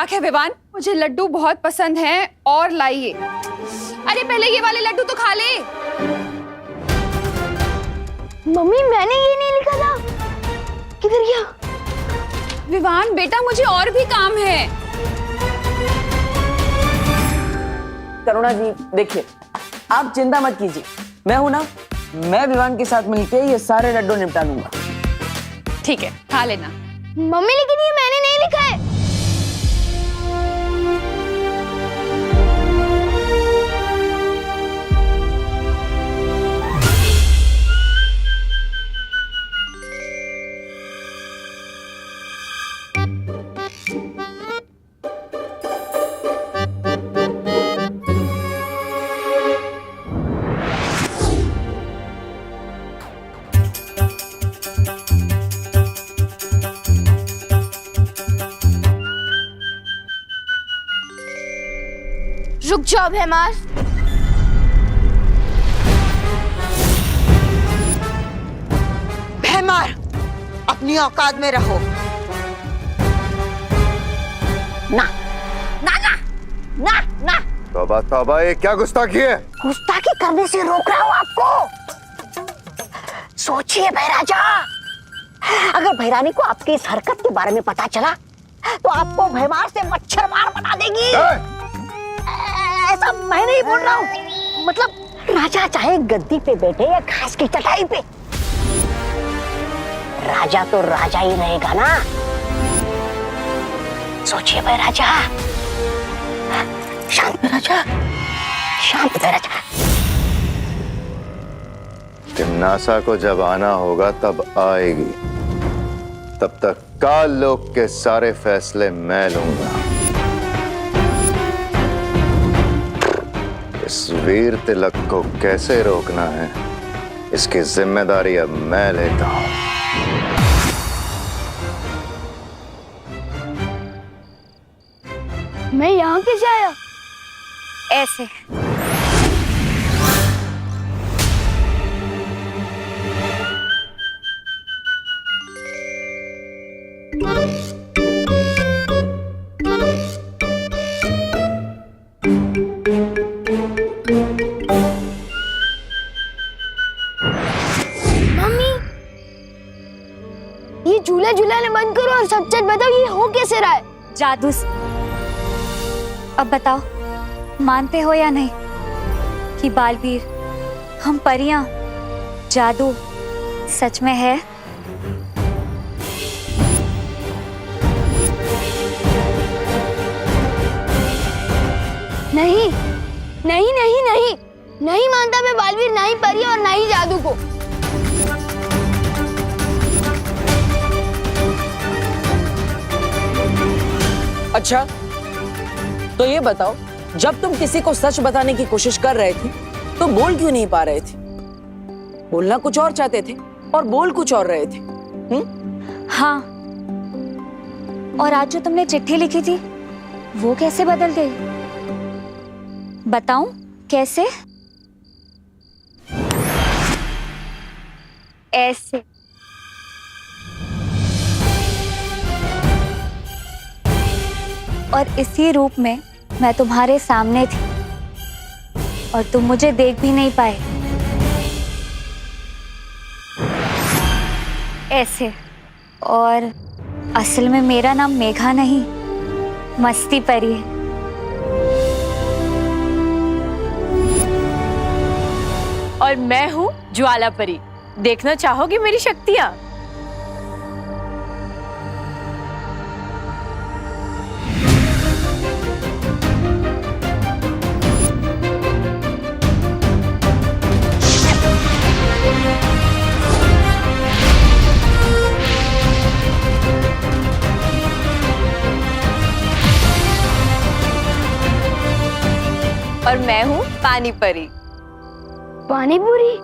मजाक है विवान, मुझे लड्डू बहुत पसंद हैं और लाइए। अरे पहले ये वाले लड्डू तो खा ले। मम्मी मैंने ये नहीं लिखा था, किधर गया? विवान बेटा मुझे और भी काम है। करुणा जी देखिए, आप चिंता मत कीजिए, मैं हूं ना, मैं विवान के साथ मिलके ये सारे लड्डू निपटा लूंगा। ठीक है खा लेना। मम्मी लेकिन ये मैंने नहीं लिखा है। रुक जाओ भैमार। भैमार अपनी औकात में रहो। ना ना ना ना ना, तौबा तौबा, ये क्या गुस्ताखी है? गुस्ताखी करने से रोक रहा हूँ आपको। सोचिए भैराजा, अगर भैरानी को आपकी इस हरकत के बारे में पता चला तो आपको भैमार से मच्छर मार बना देगी। ऐसा मैं नहीं बोल रहा हूँ, मतलब राजा चाहे गद्दी पे बैठे या घास की चटाई पे, राजा तो राजा ही रहेगा ना। सोचिए भाई राजा, शांत राजा, शांत राजा। तिम्नासा को जब आना होगा तब आएगी, तब तक काल लोक के सारे फैसले मैं लूंगा। इस वीर तिलक को कैसे रोकना है, इसकी जिम्मेदारी अब मैं लेता हूं। मैं यहाँ कैसे आया? ऐसे। ये झूला झूलाने बंद करो और सच सच बताओ, ये हो कैसे रहा है? जादू से। अब बताओ, मानते हो या नहीं कि बालवीर, हम परियां, जादू सच में है? नहीं नहीं नहीं नहीं, नहीं मानता मैं बालवीर, ना ही परी और ना ही जादू को। अच्छा तो ये बताओ, जब तुम किसी को सच बताने की कोशिश कर रहे थे तो बोल क्यों नहीं पा रहे थे? बोलना कुछ और चाहते थे और बोल कुछ और रहे थे। हाँ, और आज जो तुमने चिट्ठी लिखी थी वो कैसे बदल गई? बताऊं कैसे? ऐसे। और इसी रूप में मैं तुम्हारे सामने थी और तुम मुझे देख भी नहीं पाए। ऐसे। और असल में मेरा नाम मेघा नहीं, मस्ती परी है। और मैं हूँ ज्वाला परी। देखना चाहोगी मेरी शक्तियाँ? और मैं हूँ पानी परी। पानी पूरी?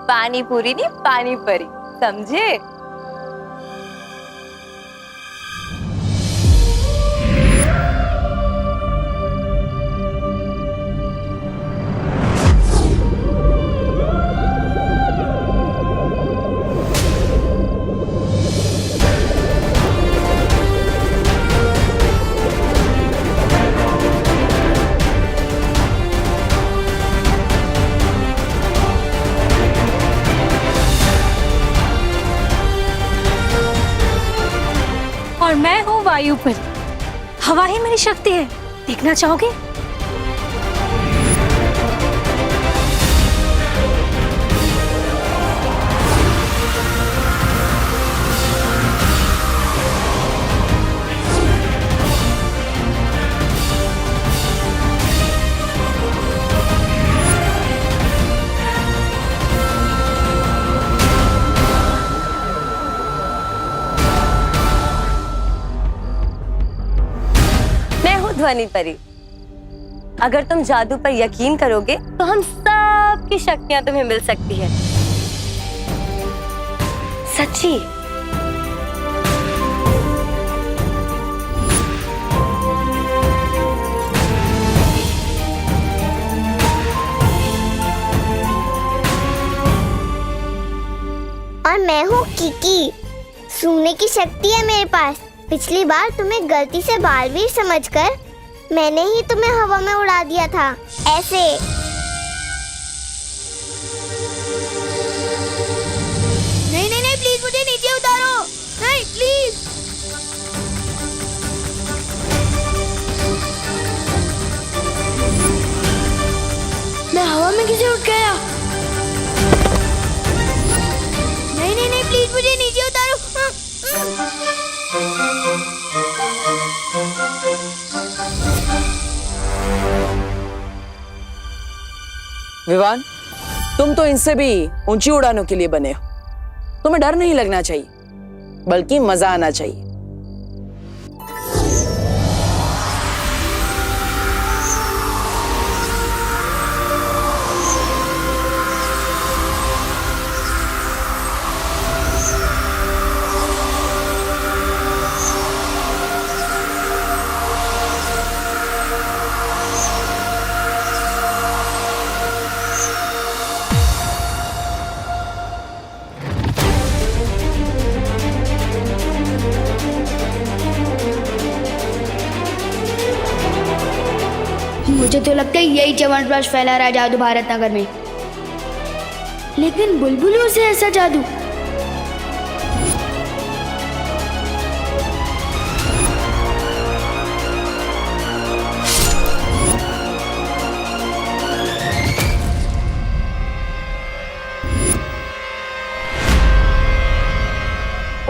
पानी पूरी नहीं, पानी परी, समझे? और मैं हूँ वायु परी। हवा ही मेरी शक्ति है, देखना चाहोगे? ध्वनि परी। अगर तुम जादू पर यकीन करोगे तो हम सब की शक्तियां तुम्हें मिल सकती है। सच्ची। और मैं हूँ किकी, सूंघने की शक्ति है मेरे पास। पिछली बार तुम्हें गलती से बालवीर समझकर मैंने ही तुम्हें हवा में उड़ा दिया था, ऐसे। नहीं नहीं नहीं, प्लीज मुझे नीचे उतारो, नहीं प्लीज। मैं हवा में कैसे उठ गया? नहीं नहीं नहीं, प्लीज मुझे नीचे उतारो। विवान, तुम तो इनसे भी ऊंची उड़ानों के लिए बने हो। तुम्हें डर नहीं लगना चाहिए, बल्कि मजा आना चाहिए। मुझे तो लगता है यही च्यवनप्राश फैला रहा है जादू भारत नगर में। लेकिन बुलबुलों से ऐसा जादू?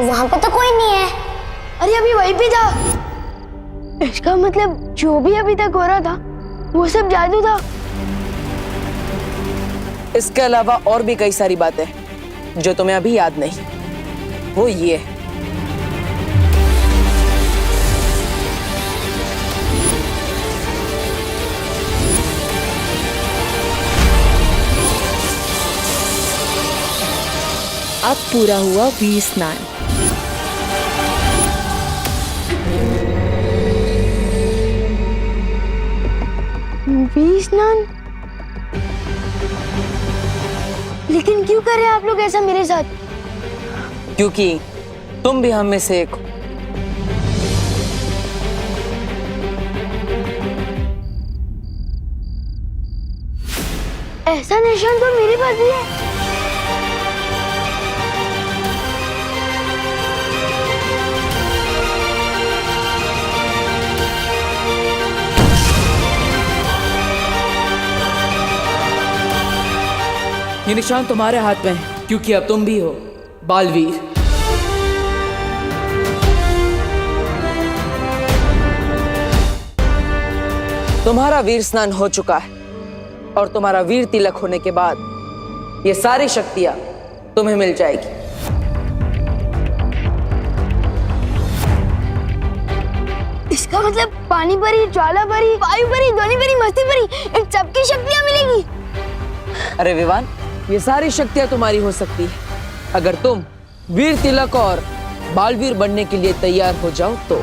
वहां पे तो कोई नहीं है। अरे अभी वहीं पे था। इसका मतलब जो भी अभी तक हो रहा था वो सब जादू था। इसके अलावा और भी कई सारी बातें जो तुम्हें अभी याद नहीं। वो ये है, अब पूरा हुआ वीर स्नान। वीर स्नान? लेकिन क्यों कर रहे हैं आप लोग ऐसा मेरे साथ? क्योंकि तुम भी हम में से एक हो। ऐसा निशान तो मेरे पास भी है। ये निशान तुम्हारे हाथ में है, क्योंकि अब तुम भी हो बालवीर। तुम्हारा वीर स्नान हो चुका है और तुम्हारा वीर तिलक होने के बाद ये सारी शक्तियां तुम्हें मिल जाएगी। इसका मतलब पानी परी, ज्वाला परी, वायु परी, ध्वनि परी, मस्ती परी, इन सबकी शक्तियां मिलेगी। अरे विवान, ये सारी शक्तियां तुम्हारी हो सकती है अगर तुम वीर तिलक और बालवीर बनने के लिए तैयार हो जाओ तो।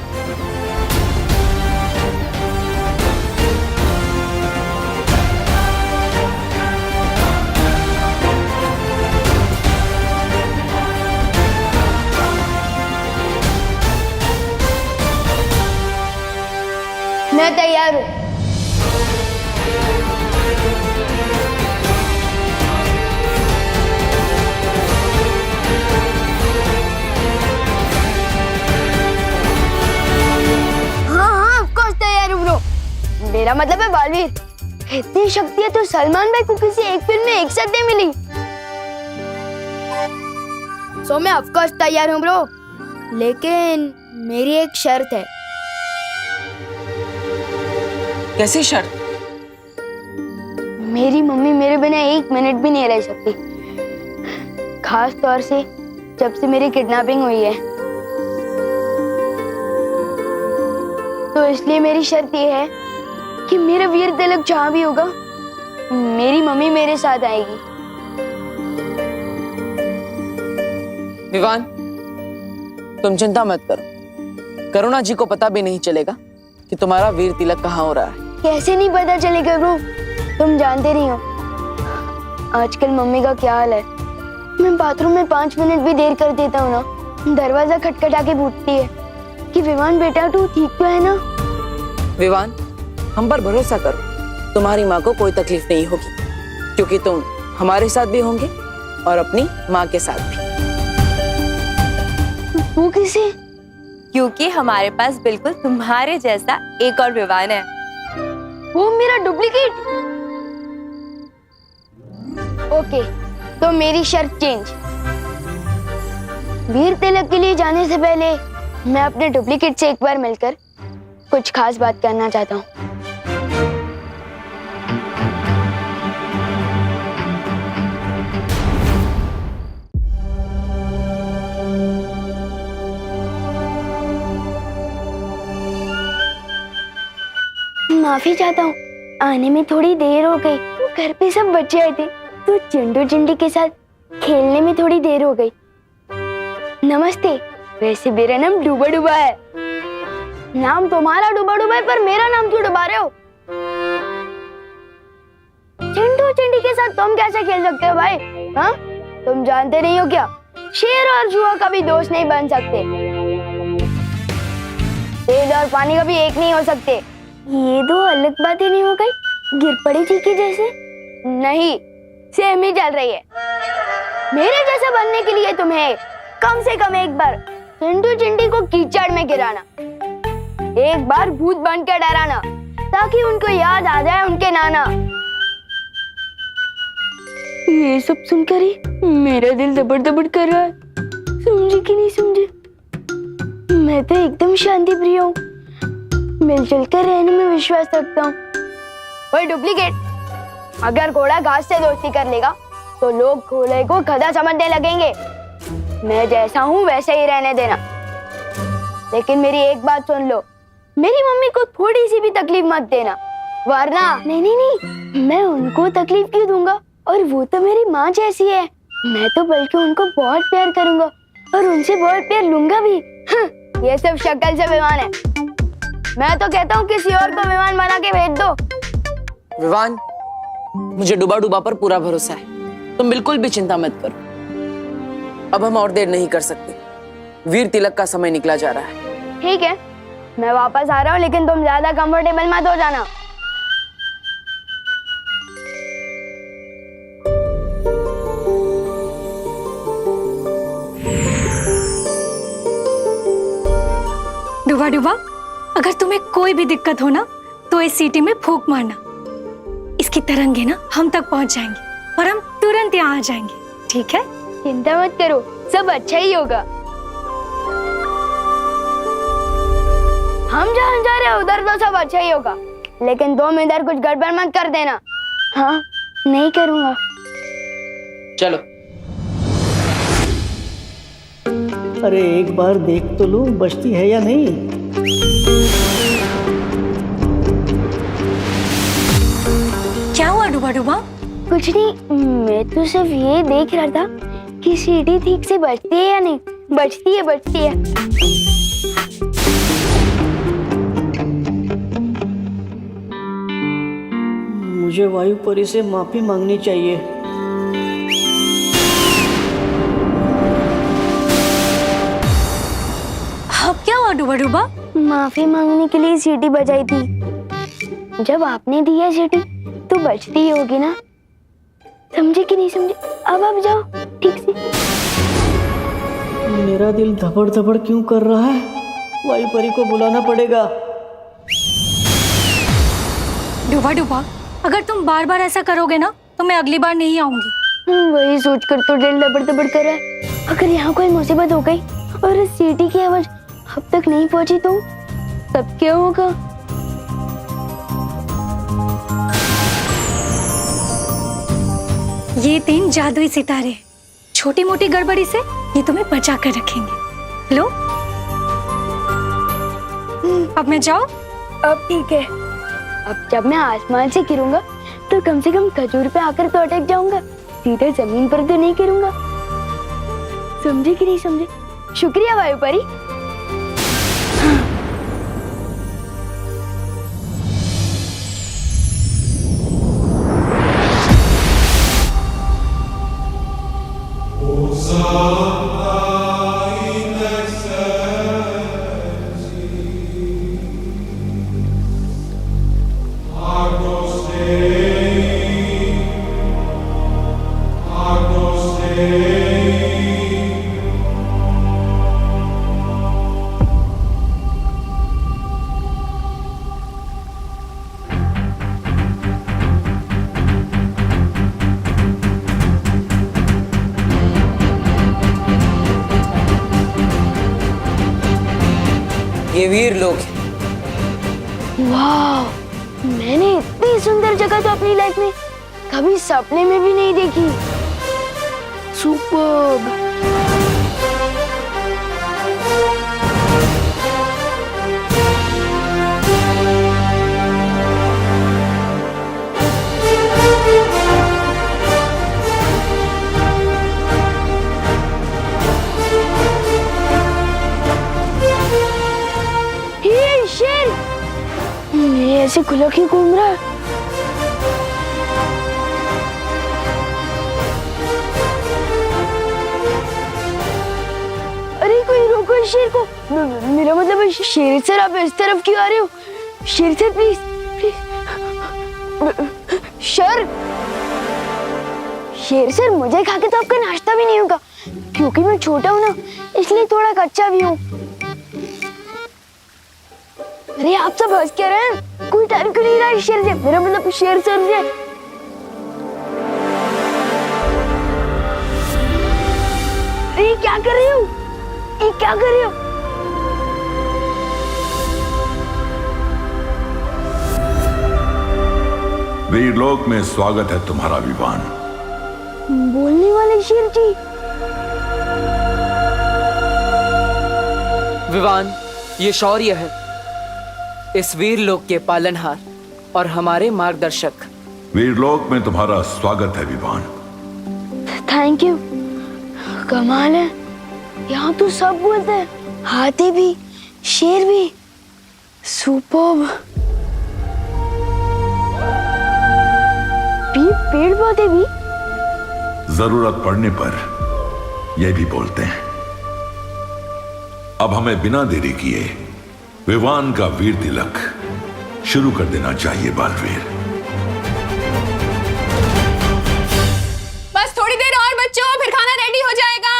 मैं तैयार हूँ। क्या मतलब है बालवीर? इतनी शक्तियां तो सलमान भाई को किसी एक फिल्म में एक साथ नहीं मिली। सो मैं ऑफ कोर्स तैयार हूँ ब्रो, लेकिन मेरी एक शर्त है। कैसी शर्त? मेरी मम्मी मेरे बिना एक मिनट भी नहीं रह सकती, खास तौर से जब से मेरी किडनैपिंग हुई है। तो इसलिए मेरी शर्त ये है कि मेरा वीर तिलक जहाँ भी होगा मेरी मम्मी मेरे साथ आएगी। विवान, तुम चिंता मत करो, करुणा जी को पता भी नहीं चलेगा कि तुम्हारा वीर तिलक कहाँ हो रहा है। कैसे नहीं पता चलेगा ब्रो? तुम जानते नहीं हो आजकल मम्मी का क्या हाल है। मैं बाथरूम में 5 मिनट भी देर कर देता हूँ ना, दरवाजा खटखटा के पूछती है कि विवान बेटा तू ठीक तो है ना। विवान, हम पर भरोसा करो, तुम्हारी माँ को कोई तकलीफ नहीं होगी, क्योंकि तुम हमारे साथ भी होंगे और अपनी माँ के साथ भी। वो किसे? क्योंकि हमारे पास बिल्कुल तुम्हारे जैसा एक और विवान है। वो मेरा डुप्लीकेट? ओके, तो मेरी शर्त चेंज। वीर तिलक के लिए जाने से पहले मैं अपने डुप्लीकेट से एक बार मिलकर कुछ खास बात करना चाहता हूँ। माफी चाहता हूँ, आने में थोड़ी देर हो गई। घर पे सब बच्चे आए थे तो चिंटू चिंटी के साथ खेलने में थोड़ी देर हो गई। नमस्ते, वैसे मेरा नाम डूबा डूबा है। नाम तुम्हारा डूबा डूबा है, पर मेरा नाम क्यों डुबा रहे हो? चिंटू चिंटी के साथ तुम कैसे खेल सकते हो भाई? हाँ, तुम जानते नहीं हो क्या? शेर और जुआ कभी दोस्त नहीं बन सकते। तेल और पानी कभी एक नहीं हो सकते। ये दो अलग बातें नहीं हो गई? गिर पड़ी थी कि जैसे? नहीं, सेम ही चल रही है। मेरे जैसा बनने के लिए तुम्हें कम से कम एक बार चिंटू चिंटी को कीचड़ में गिराना, एक बार भूत बन के डराना, ताकि उनको याद आ जाए उनके नाना। ये सब सुनकर ही मेरा दिल दबड़ दबड़ कर रहा है। समझे कि नहीं समझे? मैं तो एकदम शांति प्रिय हूँ, मिलजुल कर रहने में विश्वास रखता हूँ। ओए डुप्लीकेट, अगर घोड़ा घास से दोस्ती कर लेगा तो लोग घोड़े को गधा समझने लगेंगे। मैं जैसा हूँ वैसे ही रहने देना। लेकिन मेरी एक बात सुन लो, मेरी मम्मी को थोड़ी सी भी तकलीफ मत देना, वरना नहीं नहीं नहीं, मैं उनको तकलीफ क्यों दूंगा? और वो तो मेरी माँ जैसी है। मैं तो बल्कि उनको बहुत प्यार करूंगा और उनसे बहुत प्यार लूंगा भी। ये सिर्फ शक्ल से विमान है। मैं तो कहता हूँ किसी और को विमान बना के भेज दो। विवान, मुझे डूबा डूबा पर पूरा भरोसा है, तुम बिल्कुल भी चिंता मत करो। अब हम और देर नहीं कर सकते, वीर तिलक का समय निकला जा रहा है। ठीक है, मैं वापस आ रहा हूँ, लेकिन तुम ज्यादा कंफर्टेबल मत हो जाना। डुबा डुबा, अगर तुम्हें कोई भी दिक्कत हो ना तो इस सीटी में फूंक मारना। इसकी तरंगे ना हम तक पहुंच जाएंगी और हम तुरंत यहाँ आ जाएंगे, ठीक है? चिंता मत करो, सब अच्छा ही होगा। हम जहाँ जा रहे हैं उधर तो सब अच्छा ही होगा, लेकिन तुम इधर कुछ गड़बड़ मत कर देना। हाँ, नहीं करूँगा। चलो। अरे एक बार देख तो लूं बचती है या नहीं। क्या हुआ डुबा डुबा? कुछ नहीं, मैं तो सिर्फ ये देख रहा था कि सीढ़ी ठीक से बचती है या नहीं। बचती है, बचती है। मुझे वायु परी से माफी मांगनी चाहिए। अब क्या हुआ डुबा डुबा? माफी मांगने के लिए सीटी बजाई थी। जब आपने दी है सीटी तो बजती ही होगी ना। समझे कि नहीं समझे? अब आप जाओ ठीक से। मेरा दिल धबड़ धबड़ क्यों कर रहा है? वायु परी को बुलाना पड़ेगा। डुबा डुबा, अगर तुम बार बार ऐसा करोगे ना तो मैं अगली बार नहीं आऊंगी। वही सोचकर तो दिल दबड़ दबड़ कर रहा है। अगर यहाँ कोई मुसीबत हो गई और इस सीटी की आवाज अब तक नहीं पहुंची तो तब क्या होगा? ये 3 जादुई सितारे, छोटी मोटी गड़बड़ी से ये तुम्हें बचा कर रखेंगे। लो, अब मैं जाऊं? अब ठीक है। अब जब मैं आसमान से गिरूंगा तो कम से कम खजूर पे आकर तो अटक जाऊंगा, सीधे जमीन पर तो नहीं गिरूंगा। समझे कि नहीं समझे? शुक्रिया वायु परी। ये वीर लोग हैं। वाह, मैंने इतनी सुंदर जगह तो अपनी लाइफ में कभी सपने में भी नहीं देखी। सुपर्ब। ये शेर, ये ऐसे खुला क्यों घूम रहा है? अरे कोई रोको इस शेर को। मेरा मतलब है शेर सर, आप इस तरफ क्यों आ रहे हो? शेर सर प्लीज प्लीज। शेर सर, मुझे खा के तो आपका नाश्ता भी नहीं होगा, क्योंकि मैं छोटा हूँ ना, इसलिए थोड़ा कच्चा भी हूँ। अरे आप सब हंस क्या रहे हैं? कोई टाइम क्यों नहीं रहा है शेर से? मेरा मतलब शेर सर से। अरे क्या कर रही हूँ? ये क्या कर रही हो? वीरलोक में स्वागत है तुम्हारा विवान। बोलने वाले शेर जी। विवान, ये शौर्य है, इस वीरलोक के पालनहार और हमारे मार्गदर्शक। वीरलोक में तुम्हारा स्वागत है विवान। Thank you. कमाल है, यहाँ तो सब बोलते हैं, हाथी भी, शेर भी। सुपर्ब। पेड़ पौधे भी। जरूरत पड़ने पर यह भी बोलते हैं। अब हमें बिना देरी किए विवान का वीर तिलक शुरू कर देना चाहिए बालवीर। बस थोड़ी देर और बच्चों, फिर खाना रेडी हो जाएगा।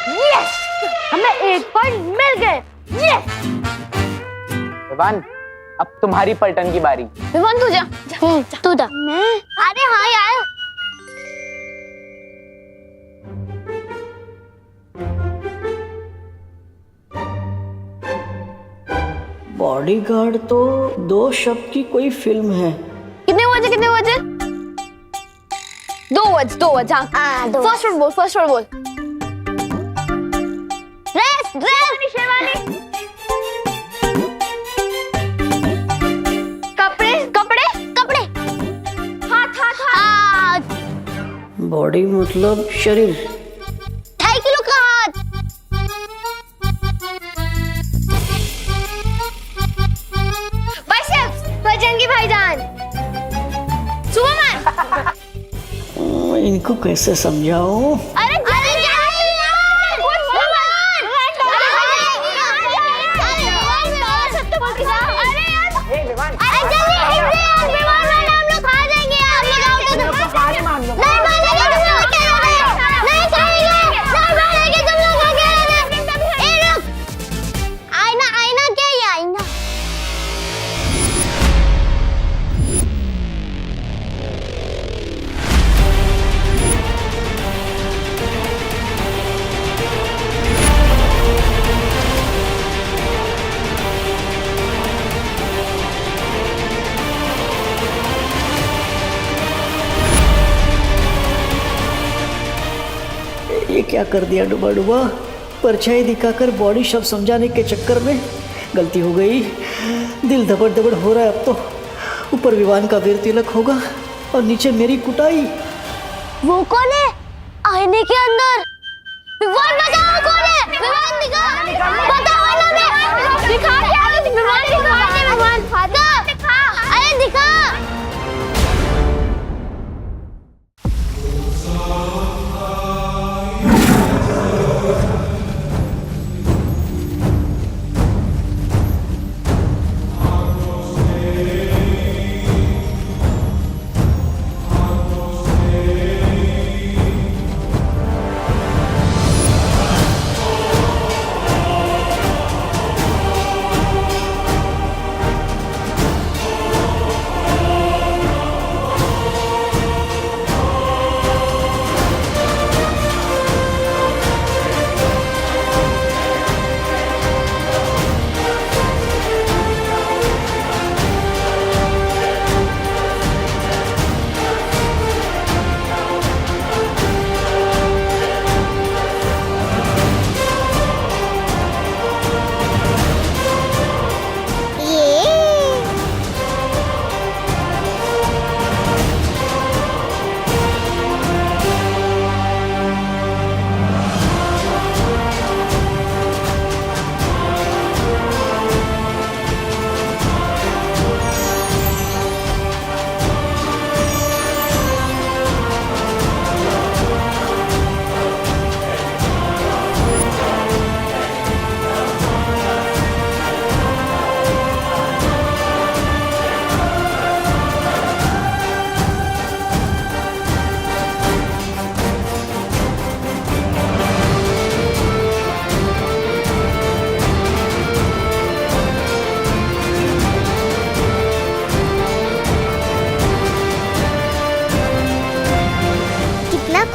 यस, हमें एक पॉइंट मिल गए। यस। विवान, अब तुम्हारी पलटन की बारी। विवान तू जा। तू जा। मैं? अरे हाँ यार, बॉडीगार्ड तो 2 शब्द की कोई फिल्म है। कितने बजे? 2 बजे। हाँ, फर्स्ट वर्ड बोल। ड्रेस शेरवानी। कपड़े। हाथ। बॉडी मतलब शरीर। 2.5 किलो का हाथ। बाइसेप्स, बजरंगी भाईजान। सुपरमैन। इनको कैसे समझाऊं? क्या कर दिया डुबा डुबा। परछाई दिखाकर बॉडी शब्द समझाने के चक्कर में गलती हो गई। दिल धबड़ धबड़ हो रहा है अब तो। ऊपर विवान का वीर तिलक होगा और नीचे मेरी कुटाई। वो कौन है आईने के अंदर? विवान बताओ कौन है? विवान दिखा, बताओ ना बे। दिखा क्या? विवान दिखा, विवान दिखा, अरे दिखा।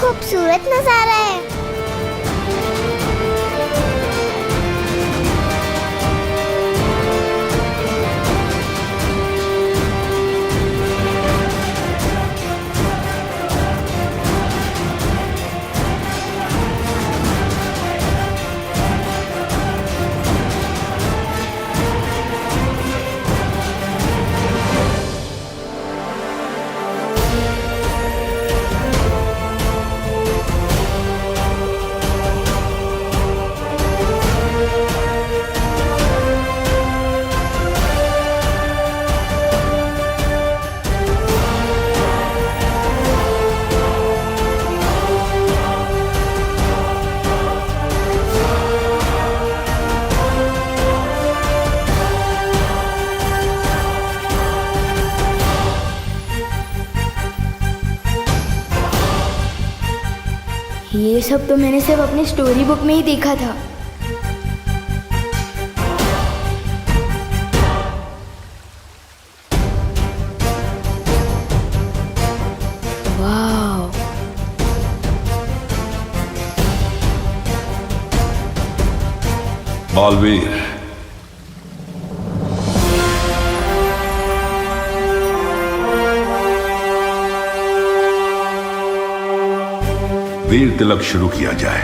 खूबसूरत नजारा है। ये सब तो मैंने सिर्फ अपनी स्टोरी बुक में ही देखा था। वाह, बालवीर, वीर तिलक शुरू किया जाए।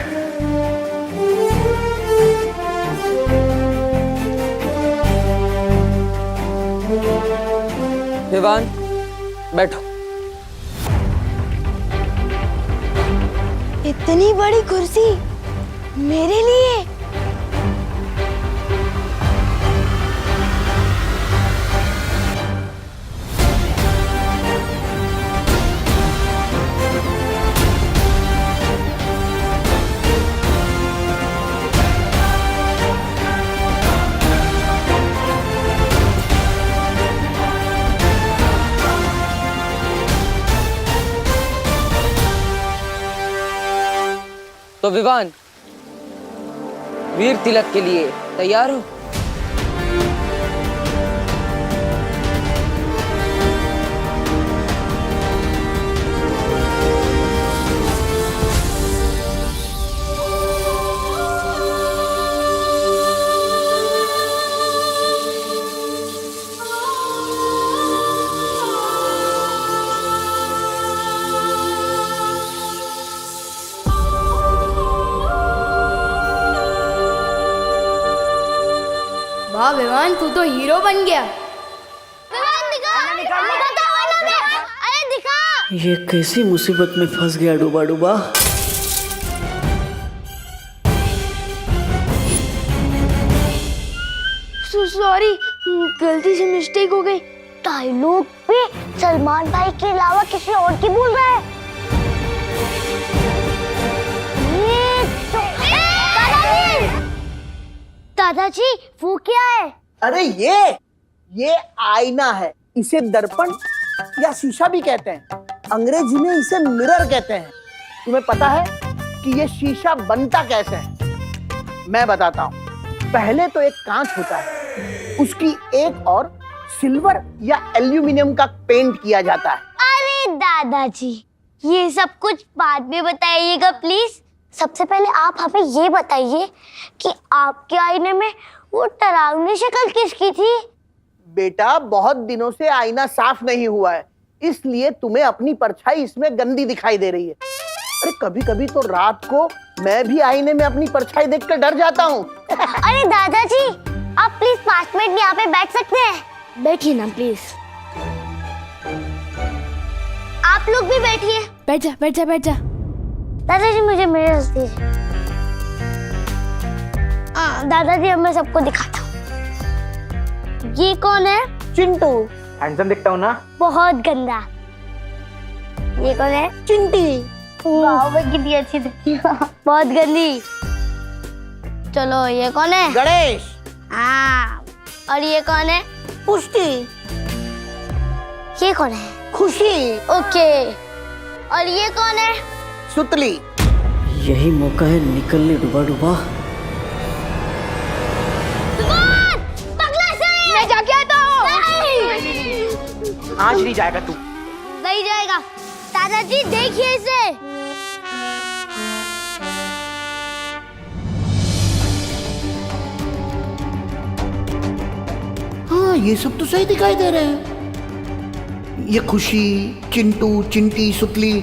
विवान, बैठो। इतनी बड़ी कुर्सी मेरे लिए? तो विवान, वीर तिलक के लिए तैयार हो? वाह विवान, तू तो हीरो बन गया। ये कैसी मुसीबत में फंस गया डूबा डूबा। सॉरी, गलती से मिस्टेक हो गई। डायलॉग पे सलमान भाई के अलावा किसी और की बोल रहा है। दादाजी वो क्या है? अरे ये आईना है। इसे दर्पण या शीशा भी कहते हैं। अंग्रेजी में इसे मिरर कहते हैं। तुम्हें पता है कि ये शीशा बनता कैसे है? मैं बताता हूँ। पहले तो एक कांच होता है, उसकी एक और सिल्वर या एल्यूमिनियम का पेंट किया जाता है। अरे दादाजी, ये सब कुछ बाद में बताइएगा प्लीज। सबसे पहले आप हमें ये बताइए कि आपके आईने में वो डरावनी शक्ल किसकी थी? बेटा, बहुत दिनों से आईना साफ नहीं हुआ है, इसलिए तुम्हें अपनी परछाई इसमें गंदी दिखाई दे रही है। अरे कभी कभी तो रात को मैं भी आईने में अपनी परछाई देखकर डर जाता हूँ। अरे दादाजी, आप प्लीज 5 मिनट यहाँ पे बैठ सकते हैं? बैठिए ना प्लीज। आप लोग भी बैठिए। बैठ जा बैठ जा बैठ जा। दादाजी मुझे मिरर दीजिए। दादाजी अब मैं सबको दिखाता हूँ। ये कौन है? चिंटू। हैंडसम दिखता हूँ ना? बहुत गंदा। ये कौन है? चिंटी। वाह, वो कितनी अच्छी दिखती है। बहुत गंदी। चलो ये कौन है? गणेश। हाँ। और ये कौन है? पुष्टि। ये कौन है? खुशी। ओके। और ये कौन है? सुतली। यही मौका है निकलने डूबा डूबा। मैं जाके आता हूँ। आज नहीं जाएगा तू। नहीं जाएगा। दादाजी देखिए इसे। हाँ, ये सब तो सही दिखाई दे रहे हैं। ये खुशी, चिंटू, चिंटी, सुतली।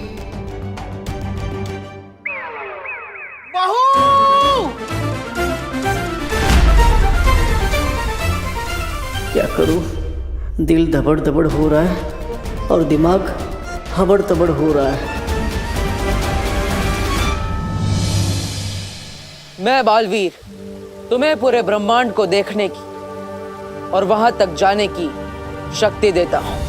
क्या करूं? दिल धबड़ धबड़ हो रहा है और दिमाग हबड़ तबड़ हो रहा है। मैं बालवीर तुम्हें पूरे ब्रह्मांड को देखने की और वहां तक जाने की शक्ति देता हूं।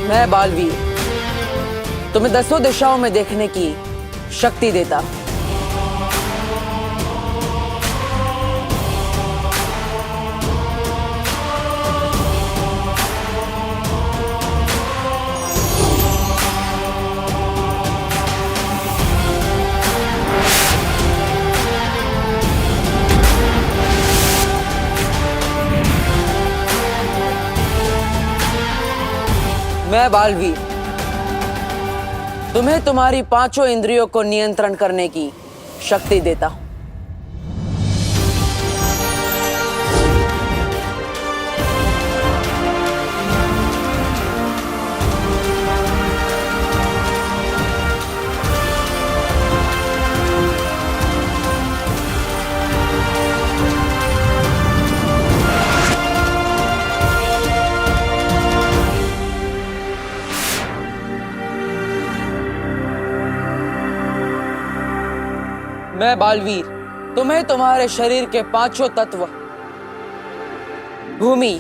मैं बालवीर तुम्हें 10 दिशाओं में देखने की शक्ति देता। मैं बालवीर तुम्हें तुम्हारी 5 इंद्रियों को नियंत्रण करने की शक्ति देता हूं। मैं बालवीर तुम्हें तुम्हारे शरीर के 5 तत्व भूमि,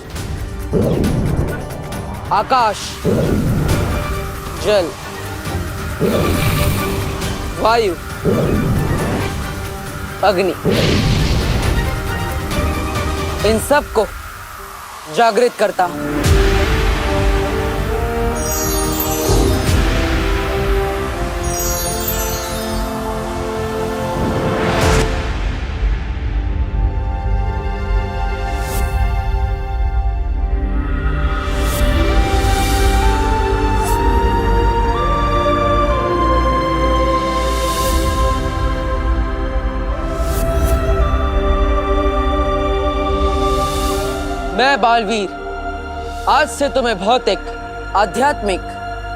आकाश, जल, वायु, अग्नि, इन सब को जागृत करता हूं। मैं बालवीर आज से तुम्हें भौतिक, आध्यात्मिक,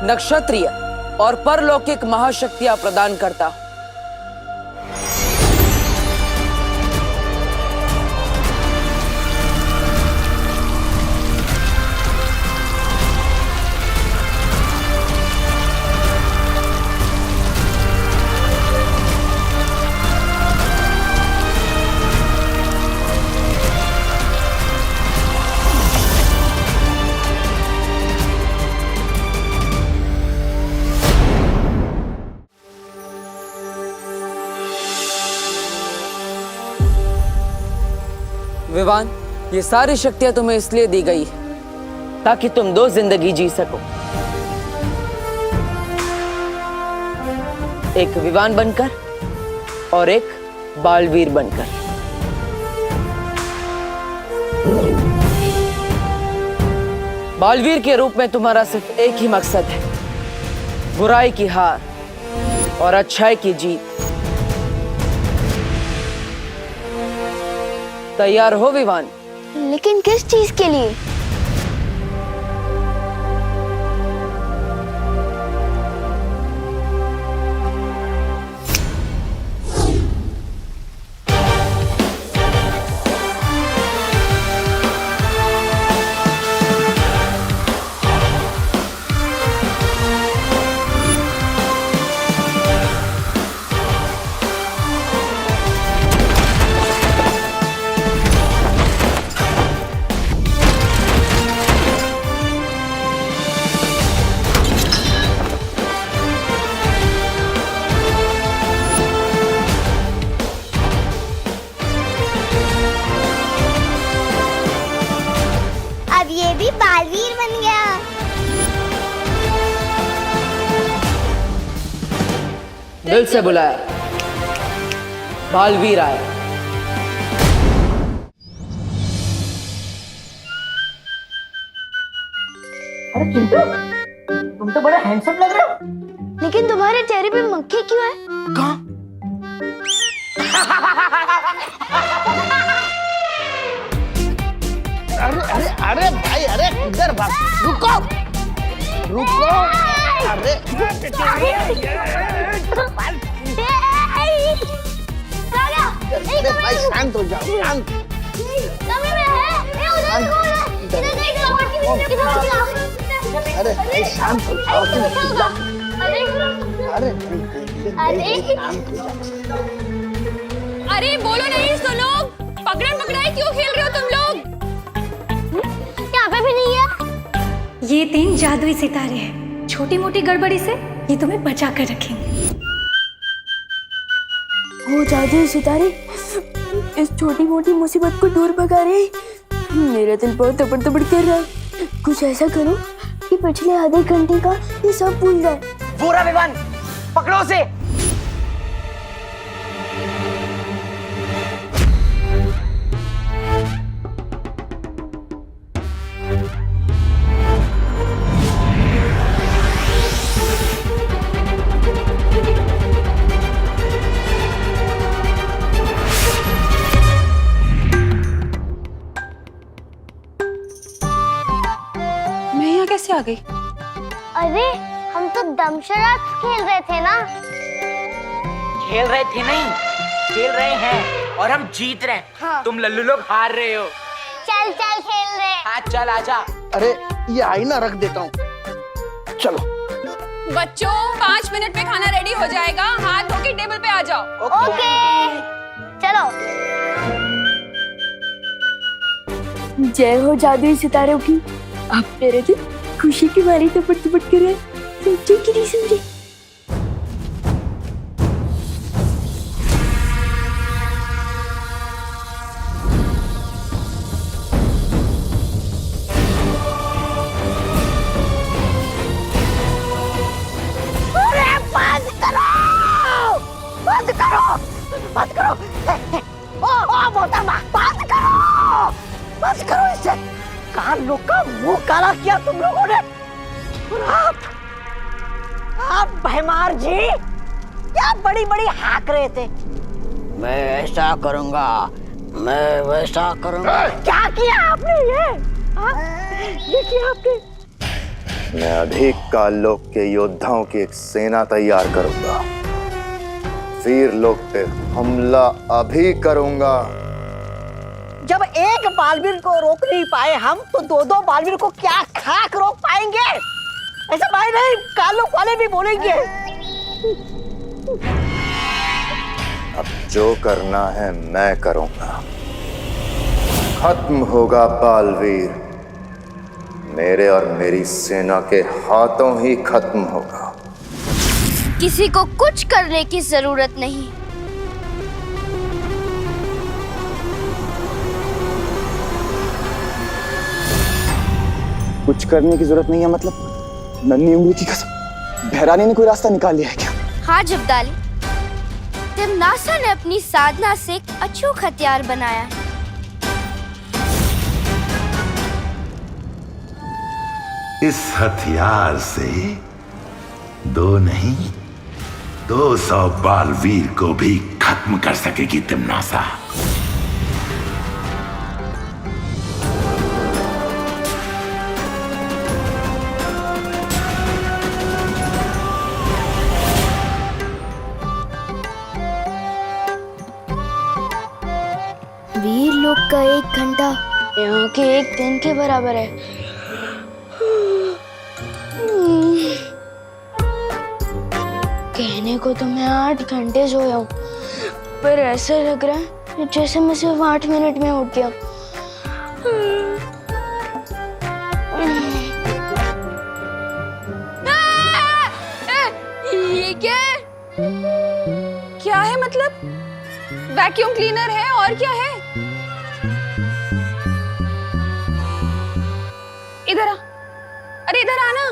नक्षत्रीय और परलौकिक महाशक्तियां प्रदान करता हूं। विवान, ये सारी शक्तियां तुम्हें इसलिए दी गई है ताकि तुम 2 जिंदगी जी सको, एक विवान बनकर और एक बालवीर बनकर। बालवीर के रूप में तुम्हारा सिर्फ एक ही मकसद है, बुराई की हार और अच्छाई की जीत। तैयार हो विवान? लेकिन किस चीज के लिए? अब ये भी बालवीर बन गया। दिल से बुलाया, बालवीर आया। अरे चिंटू, तुम तो बड़ा हैंडसम लग रहे हो। लेकिन तुम्हारे चेहरे पे मक्खी क्यों है? कहाँ? अरे अरे अरे भाई, अरे इधर भाग, रुको रुको। अरे अरे भाई शांत हो जाओ, शांत। अरे भाई शांत हो जाओ, अरे शांत हो जाओ। अरे बोलो नहीं, सुनो। पकड़न पकड़ाई क्यों खेल रहे हो तुम लोग? यहाँ पे भी नहीं है। ये 3 जादुई सितारे हैं, छोटी मोटी गड़बड़ी से ये तुम्हें बचा कर रखेंगे। वो जादुई सितारे इस छोटी मोटी मुसीबत को दूर भगा रहे। मेरा दिल बहुत तपड़ तपड़ कर रहा है। कुछ ऐसा करो कि पिछले आधे घंटे का ये सब भूल जाए। पूरा विवान पकड़ो उसे। मैं यहाँ कैसे आ गई? अरे हम तो दमशराज खेल रहे थे ना। खेल रहे थे नहीं, खेल रहे हैं और हम जीत रहे हैं। हाँ। तुम लल्लू लोग हार रहे हो। चल चल खेल रहे। हाँ चल आजा। अरे ये आईना रख देता हूँ, चलो। बच्चों 5 मिनट में खाना रेडी हो जाएगा, हाथ धो के टेबल पे आ जाओ। ओके चलो। जय हो जादुई सितारों की। अब मेरे दिल खुशी की मारी तपड़ तपड़ कर रहे। समझे कि नहीं समझे? बंद करो, बंद करो। ओ मोहतरमा, बंद करो, बंद करो इसे। कान लोग का मुंह काला किया तुम लोगों ने। और आप भैमार जी क्या बड़ी बड़ी हाक रहे थे। मैं ऐसा करूंगा, मैं वैसा करूंगा। क्या किया आपने ये किया आपने? मैं अधिक काल लोक के योद्धाओं की एक सेना तैयार करूंगा। वीर लोक पे हमला अभी करूंगा। जब एक बालवीर को रोक नहीं पाए हम, तो दो दो बालवीर को क्या खाक रोक पाएंगे? ऐसा भाई नहीं, कालोक वाले भी बोलेंगे। अब जो करना है मैं करूंगा। खत्म होगा बालवीर, मेरे और मेरी सेना के हाथों ही खत्म होगा। किसी को कुछ करने की जरूरत नहीं। कुछ करने की जरूरत नहीं है मतलब? नन्ही उंगली की कसम, भैरानी ने कोई रास्ता निकाल लिया है क्या? हाँ जब्दाली, तिमनासा ने अपनी साधना से एक अचूक हथियार बनाया है। इस हथियार से 2 नहीं 200 बालवीर को भी खत्म कर सकेगी तिमनासा। वीर लोग का 1 घंटा यहाँ के 1 दिन के बराबर है। कहने को तो मैं 8 घंटे सोया हूँ, पर ऐसा लग रहा है जैसे मैं सिर्फ 8 मिनट में उठ गया। ये क्या है मतलब? वैक्यूम क्लीनर है और क्या है? इधर आ, अरे इधर आना।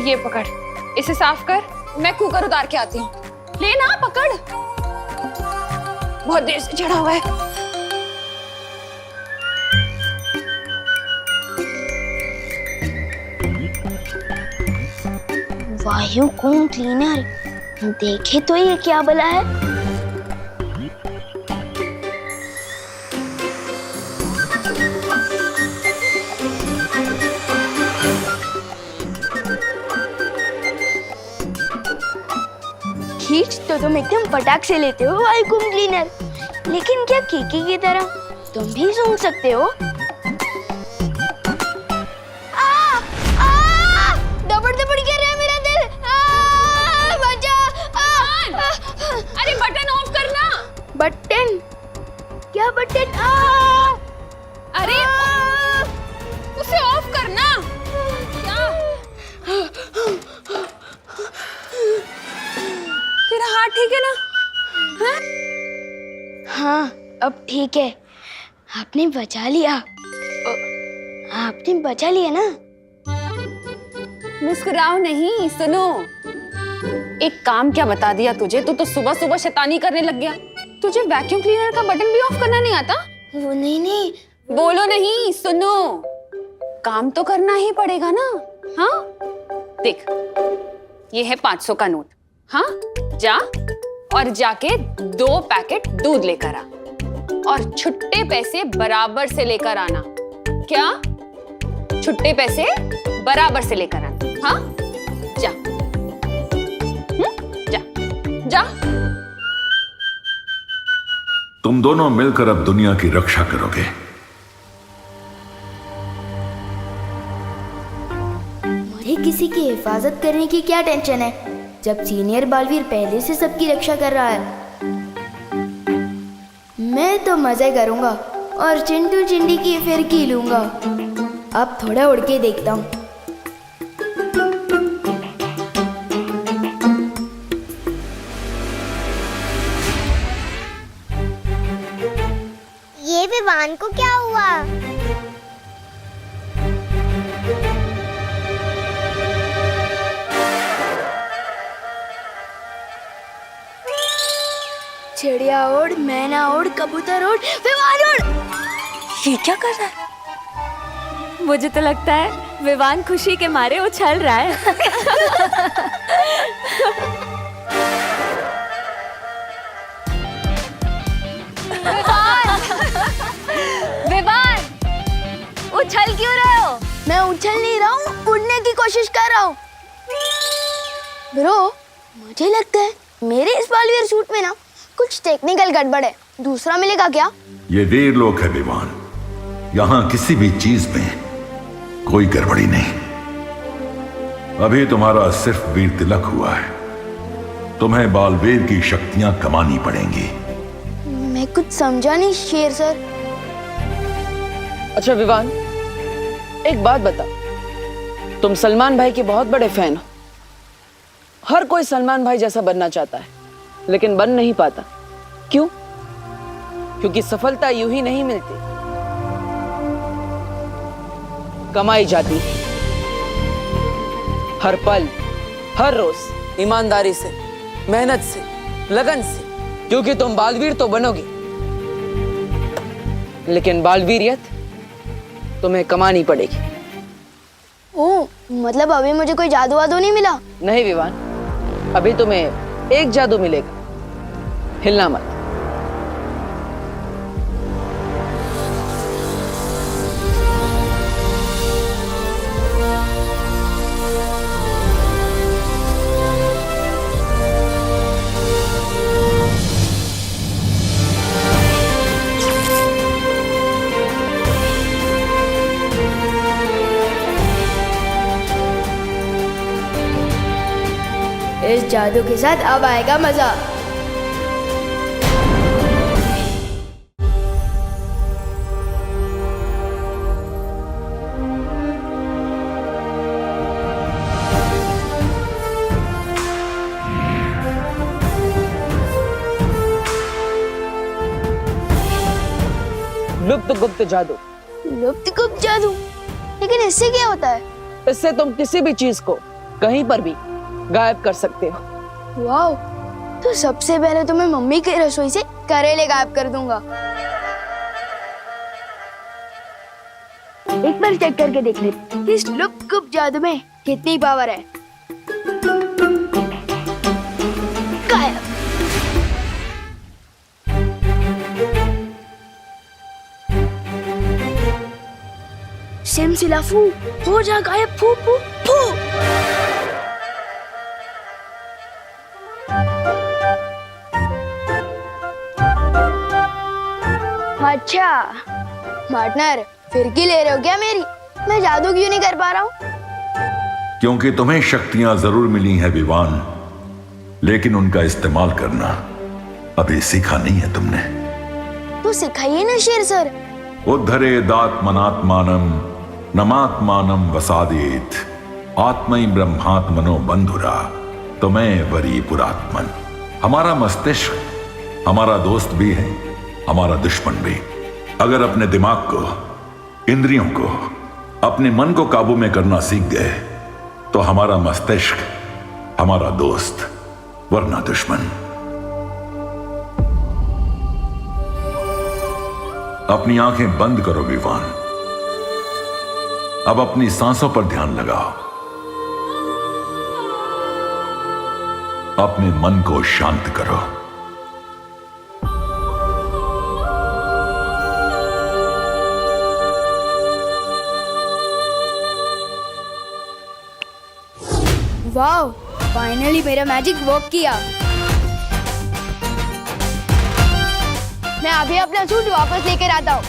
ये पकड़, इसे साफ कर, मैं कुकर उतार के आती हूँ। लेना, पकड़, बहुत देर से चढ़ा हुआ है। वायूम क्लीनर, देखे तो ये क्या भला है? खींच तो तुम एकदम फटाक से लेते हो वायूम क्लीनर, लेकिन क्या कीकी की तरह तुम भी सूंघ सकते हो? दबड़ दबड़ कर रहा है मेरा दिल। बचा। अरे बटन ऑफ करना। बटन? क्या बटन? अरे उसे ऑफ करना। क्या? तेरा हाथ ठीक है ना? हाँ? हाँ, अब ठीक है। आपने बचा लिया। आपने बचा लिया ना? मुस्कुराओ नहीं, सुनो। एक काम क्या बता दिया तुझे? तू तो सुबह सुबह शैतानी करने लग गया। तुझे वैक्यूम क्लीनर का बटन भी ऑफ करना नहीं आता? वो नहीं। बोलो नहीं, सुनो। काम तो करना ही पड़ेगा ना? हाँ, देख, ये है 500 का नोट। हाँ, जा और जाके 2 पैकेट दूध लेकर आ और छुट्टे पैसे बराबर से लेकर आना। क्या? छुट्टे पैसे बराबर से लेकर आना। हाँ, जा। जा जा। तुम दोनों मिलकर अब दुनिया की रक्षा करोगे। मुझे किसी की हिफाजत करने की क्या टेंशन है, जब सीनियर बालवीर पहले से सबकी रक्षा कर रहा है। मैं तो मजे करूंगा और चिंटू चिंडी की फिरकी लूंगा। अब थोड़ा उड़ के देखता हूँ। ये विवान को क्या हुआ? चिड़िया उड़, मैना उड़, कबूतर उड़, विवान उड़। ये क्या कर रहा है? मुझे तो लगता है विवान खुशी के मारे उछल रहा है। मैं उछल नहीं रहा हूँ, उड़ने की कोशिश कर रहा हूँ। ब्रो, मुझे लगता है मेरे इस बालवीर सूट में ना कुछ टेक्निकल गड़बड़ है। दूसरा मिलेगा क्या? ये वीर लोक है विवान, यहाँ किसी भी चीज में कोई गड़बड़ी नहीं। अभी तुम्हारा सिर्फ वीर तिलक हुआ है, तुम्हें बालवीर की शक्तियां कमानी पड़ेंगी। मैं कुछ समझा नहीं शेर सर। अच्छा विवान, एक बात बता, तुम सलमान भाई के बहुत बड़े फैन हो। हर कोई सलमान भाई जैसा बनना चाहता है, लेकिन बन नहीं पाता। क्यों? क्योंकि सफलता यूं ही नहीं मिलती, कमाई जाती है। हर पल, हर रोज ईमानदारी से, मेहनत से, लगन से। क्योंकि तुम बालवीर तो बनोगे, लेकिन बालवीरियत तुम्हें कमानी पड़ेगी। ओह, मतलब अभी मुझे कोई जादू वादू नहीं मिला? नहीं विवान, अभी तुम्हें एक जादू मिलेगा, हिलना मत। इस जादू के साथ अब आएगा मजा। लुप्त गुप्त जादू। लुप्त गुप्त जादू? लेकिन इससे क्या होता है? इससे तुम किसी भी चीज को कहीं पर भी गायब कर सकते हो। वाओ, तो सबसे पहले तो मैं मम्मी की रसोई से करेले गायब कर दूंगा। एक बार चेक करके देख ले इस लुप्त गुप्त जादू में कितनी पावर है। गायब। सिमसिला फू, हो जा गायब, फू फू फू। अच्छा पार्टनर, फिरकी ले रहे हो क्या मेरी? मैं जादू क्यों नहीं कर पा रहा हूँ? क्योंकि तुम्हें शक्तियां जरूर मिली हैं विवान, लेकिन उनका इस्तेमाल करना अभी सीखा नहीं है तुमने। तो सिखाइए ना शेर सर। उद्धरेदात्मनात्मानं नमात्मानं वसादेत आत्मै ब्रह्मात्मनो बंधुरा तुम्हें वरी पुरात्मन। हमारा मस्तिष्क हमारा दोस्त भी है, हमारा दुश्मन भी। अगर अपने दिमाग को, इंद्रियों को, अपने मन को काबू में करना सीख गए तो हमारा मस्तिष्क हमारा दोस्त, वरना दुश्मन। अपनी आंखें बंद करो विवान, अब अपनी सांसों पर ध्यान लगाओ, अपने मन को शांत करो। वाओ, फाइनली मेरा मैजिक वर्क किया। मैं अभी अपना सूट वापस लेकर आता हूँ।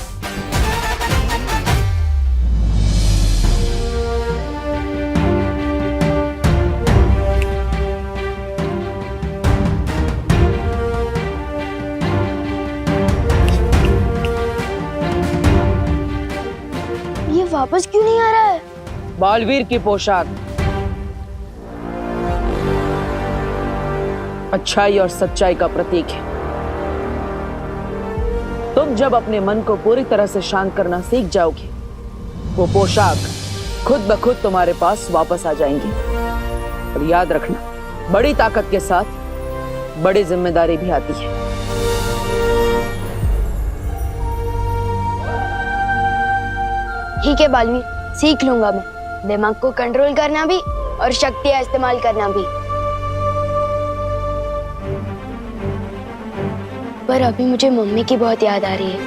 ये वापस क्यों नहीं आ रहा है? बालवीर की पोशाक अच्छाई और सच्चाई का प्रतीक है। तुम जब अपने मन को पूरी तरह से शांत करना सीख जाओगे, वो पोशाक खुद ब खुद तुम्हारे पास वापस आ जाएंगी। और याद रखना, बड़ी ताकत के साथ बड़ी जिम्मेदारी भी आती है। ठीक है बालवीर, सीख लूंगा मैं दिमाग को कंट्रोल करना भी और शक्तियां इस्तेमाल करना भी। पर अभी मुझे मम्मी की बहुत याद आ रही है।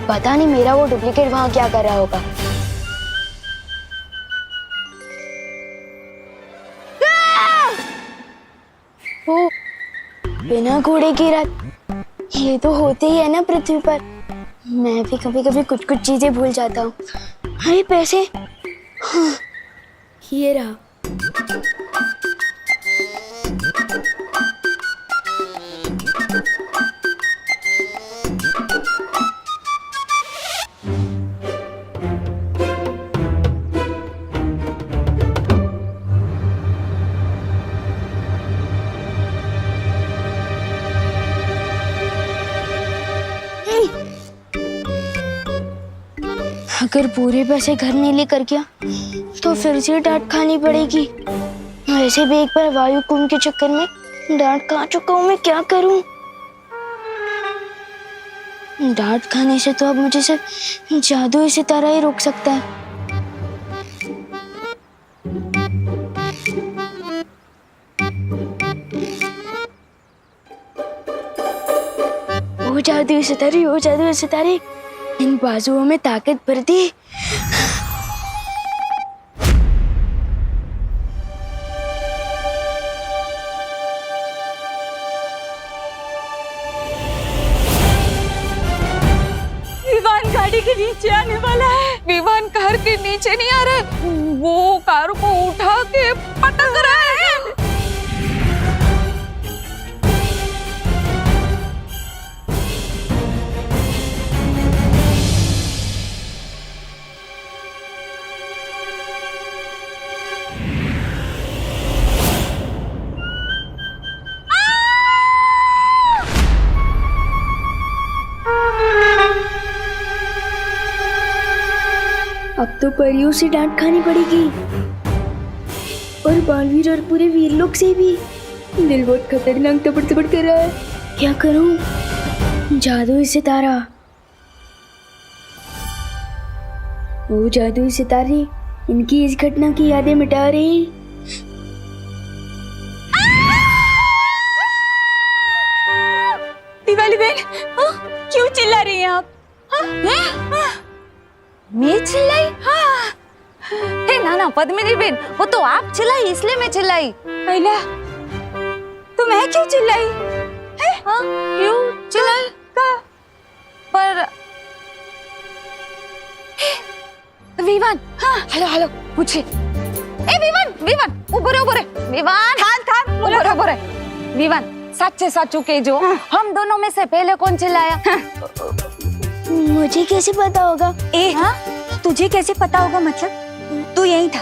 पता नहीं मेरा वो डुप्लीकेट वहां क्या कर रहा होगा। बिना घोड़े की रथ, ये तो होते ही है ना पृथ्वी पर। मैं भी कभी कभी कुछ कुछ चीजें भूल जाता हूँ। अरे पैसे, हाँ, ये रहा। अगर पूरे पैसे घर नहीं लेकर गया तो फिर से डांट खानी पड़ेगी। वैसे भी एक बार वायु कुंभ के चक्कर में डांट खा चुका हूँ, मैं क्या करूँ? डांट खाने से तो अब मुझे सिर्फ जादू ही सितारा ही रोक सकता है। ओ जादू सितारे, ओ जादू सितारे, इन बाजुओं में ताकत भर दी। विवान गाड़ी के नीचे आने वाला है। विवान कार के नीचे नहीं आ रहा है, वो कार को उठा के पटक रहा है। अब तो परियों से डांट खानी पड़ेगी और बालवीर और पूरे वीरलोक से भी। दिल बहुत खतरनाक तपड़ तपड़ कर रहा है, क्या करूं? जादुई सितारा, वो जादुई सितारे इनकी इस घटना की यादें मिटा रही। दिवाली बहन, क्यों चिल्ला रही हैं आप? मैं चिल्लाई? हाँ। हे ना पद्मिनी बहन, वो तो आप चिल्लाई इसलिए मैं चिल्लाई। पहला तो मैं क्यों चिल्लाई? हाँ? क्यों चिल्लाई? का? पर विवान, हाँ, हेलो हेलो पूछे। ए विवान, विवान, ऊपर विवान, थान, ऊपर विवान, सच्चे साचू के जो हम दोनों में से पहले कौन चिल्लाया? मुझे कैसे पता होगा? हाँ? तुझे कैसे पता होगा मतलब? तू यही था,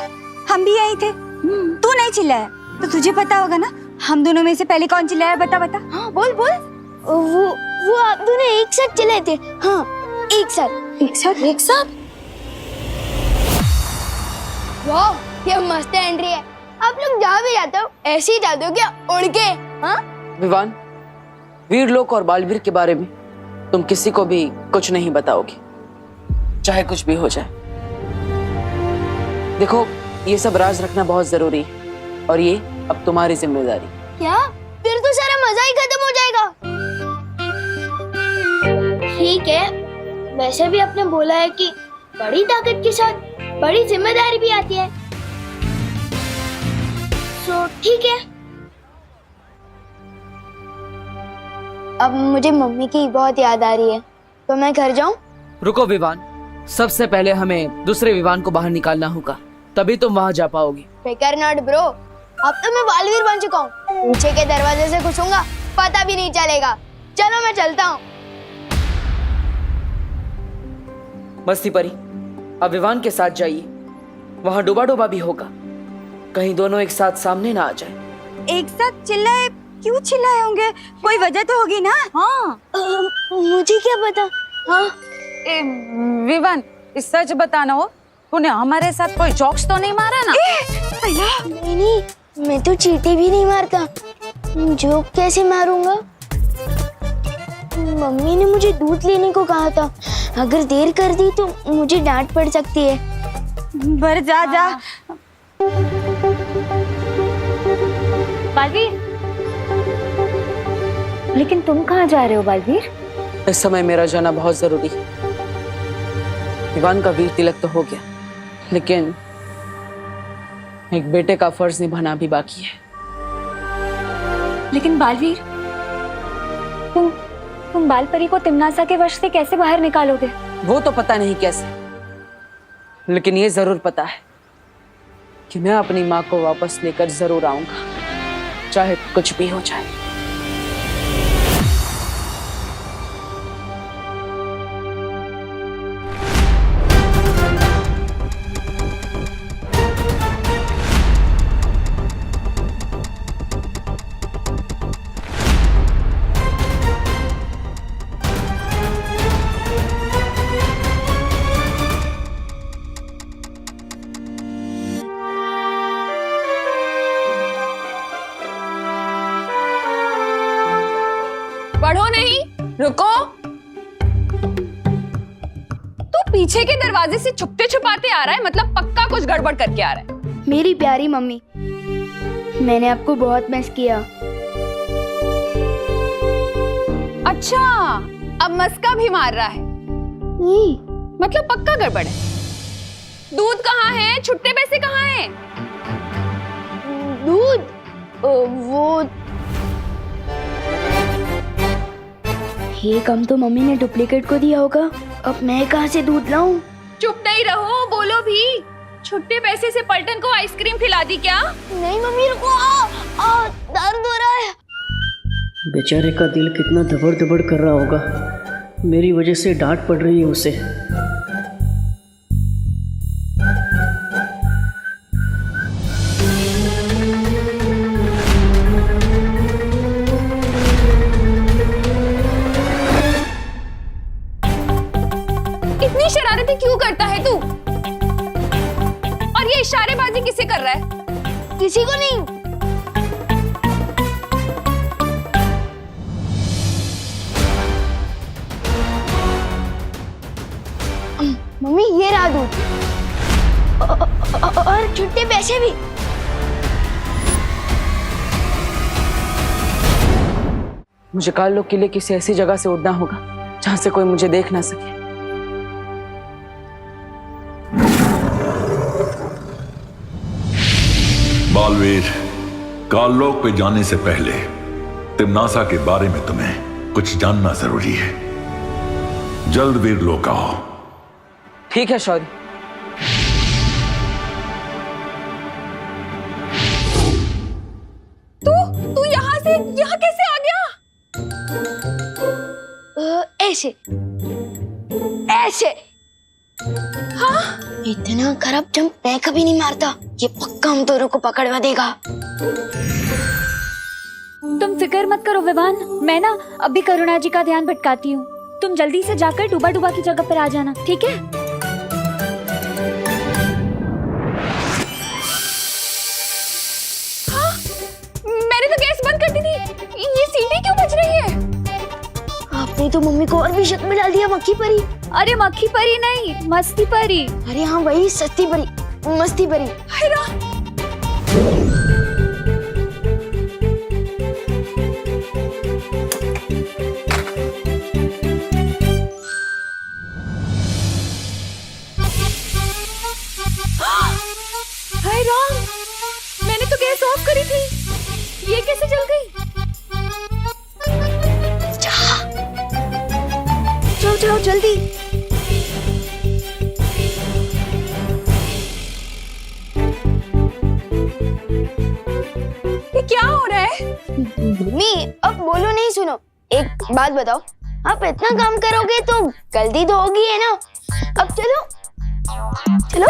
हम भी यही थे। तू नहीं चिल्लाया तो तुझे पता होगा ना। हम दोनों में से पहले कौन चिल्लाया? बता। हाँ, बोल। वो आप दोनों एक साथ चिल्लाए थे। हाँ, एक साथ। वाह, ये मस्त एंट्री है। आप लोग जहाँ भी जाते हो ऐसे ही जाते हो क्या, उड़ के? हाँ? विवान, वीरलोक और बालवीर के बारे में तुम किसी को भी कुछ नहीं बताओगे, चाहे कुछ भी हो जाए। देखो, ये सब राज रखना बहुत जरूरी है और ये अब तुम्हारी जिम्मेदारी। क्या? फिर तो सारा मजा ही खत्म हो जाएगा। ठीक है, वैसे भी आपने बोला है कि बड़ी ताकत के साथ बड़ी जिम्मेदारी भी आती है, तो ठीक है। अब मुझे मम्मी की बहुत याद आ रही है, तो मैं घर जाऊं? रुको विवान, सबसे पहले हमें दूसरे विवान को बाहर निकालना होगा, तभी तुम वहां जा पाओगे। फिकर नॉट ब्रो, अब तो मैं बालवीर बन चुका हूँ। पीछे के दरवाजे से घुसूंगा, पता भी नहीं चलेगा। चलो मैं चलता हूँ। मस्ती परी, अब विवान के साथ जाइए, वहां डूबा भी होगा, कहीं दोनों एक साथ सामने ना आ जाए। एक साथ चिल्लाए? क्यों चिल्लाए होंगे? कोई वजह तो होगी ना। हाँ, मुझे क्या पता। हाँ, विवान, सच बताना हो, तूने हमारे साथ कोई जोक्स तो नहीं मारा ना? नहीं, मैं तो चींटी भी नहीं मारता। जोक कैसे मारूंगा? मम्मी ने मुझे दूध लेने को कहा था, अगर देर कर दी तो मुझे डांट पड़ सकती है। बर जा। बालवीर, लेकिन तुम कहाँ जा रहे हो बालवीर? इस समय मेरा जाना बहुत जरूरी है। विवान का वीर तिलक तो हो गया, लेकिन एक बेटे का फर्ज निभाना भी बाकी है। लेकिन बालवीर, तुम बालपरी को तिमनासा के वश से कैसे बाहर निकालोगे? वो तो पता नहीं कैसे, लेकिन ये जरूर पता है कि मैं अपनी माँ को वापस लेकर जरूर आऊंगा, चाहे कुछ भी हो जाए। बढ़ो नहीं, रुको। तू पीछे के दरवाजे से छुपते छुपाते आ रहा है, मतलब पक्का कुछ गड़बड़ करके आ रहा है। मेरी प्यारी मम्मी, मैंने आपको बहुत मिस किया। अच्छा, अब मस्का भी मार रहा है। मतलब पक्का गड़बड़ है। दूध कहाँ है? छुट्टे पैसे कहाँ हैं? दूध वो ये कम तो मम्मी ने डुप्लीकेट को दिया होगा, अब मैं कहाँ से दूध लाऊं? चुप नहीं रहो, बोलो भी। छुट्टे पैसे से पलटन को आइसक्रीम खिला दी क्या? नहीं मम्मी, रुको, दर्द हो रहा है। बेचारे का दिल कितना दबड़ दबड़ कर रहा होगा, मेरी वजह से डांट पड़ रही है उसे। इतनी शरारतें क्यों करता है तू? और ये इशारेबाजी किसे कर रहा है? किसी को नहीं। मम्मी ये रहा दूध और छुट्टे पैसे भी। मुझे कालो किले किसी ऐसी जगह से उड़ना होगा जहां से कोई मुझे देख ना सके। बालवीर, काललोक पे जाने से पहले तिमनासा के बारे में तुम्हें कुछ जानना जरूरी है। जल्द वीरलोक आओ। ठीक है शौर्य। तू यहाँ कैसे आ गया? ऐसे ऐसे। हाँ? इतना खराब जंप मैं कभी नहीं मारता, ये पक्का हम दोनों को पकड़वा देगा। तुम फिक्र मत करो विवान, मैं ना अभी करुणा जी का ध्यान भटकाती हूँ। तुम जल्दी से जाकर डूबा डूबा की जगह पर आ जाना, ठीक है? हाँ? मैंने तो गैस बंद कर दी थी, ये सीटी क्यों बज रही है? आपने तो मम्मी को और भी शक में डाल दिया, मक्खी परी। अरे मक्खी परी नहीं, मस्ती परी। अरे हाँ वही, सस्ती परी, मस्ती परी। हाय राम, मैंने तो गैस ऑफ करी थी, ये कैसे जल गई? जाओ जाओ जल्दी। ये क्या हो रहा है? मम्मी अब बोलो नहीं, सुनो एक बात बताओ, आप इतना काम करोगे तो गलती तो होगी है ना? अब चलो चलो।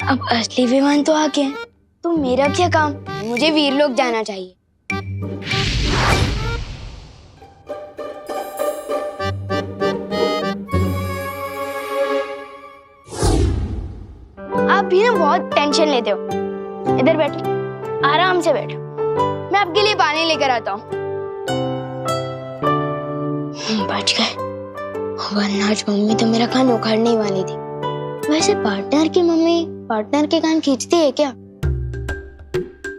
अब असली विमान तो आ गए, तो मेरा क्या काम? मुझे वीरलोक जाना चाहिए। आप भी ना बहुत टेंशन लेते हो। इधर बैठो, आराम से बैठो, मैं आपके लिए पानी लेकर आता हूँ। बच गए, वरना आज मम्मी तो मेरा कान उखाड़ने ही वाली थी। वैसे पार्टनर की मम्मी पार्टनर के कान खींचती है क्या?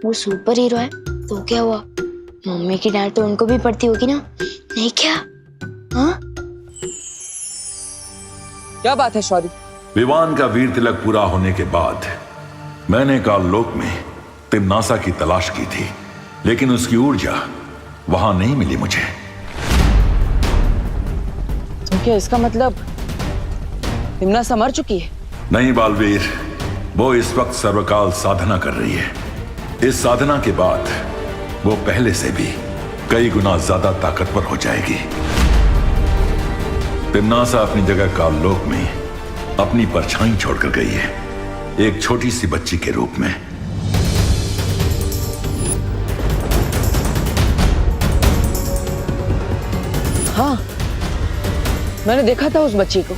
वो सुपर हीरो है तो क्या हुआ, मम्मी की डांट तो उनको भी पड़ती होगी ना, नहीं क्या? हाँ? क्या बात है शौर्य? विवान का वीर तिलक पूरा होने के बाद मैंने काललोक में तिम्नासा की तलाश की थी, लेकिन उसकी ऊर्जा वहां नहीं मिली मुझे। तो क्या इसका मतलब तिम्नासा मर चुकी है? नहीं बालवीर, वो इस वक्त सर्वकाल साधना कर रही है। इस साधना के बाद वो पहले से भी कई गुना ज्यादा ताकतवर हो जाएगी। तिम्नासा अपनी जगह काललोक में अपनी परछाई छोड़कर गई है, एक छोटी सी बच्ची के रूप में। हाँ, मैंने देखा था उस बच्ची को।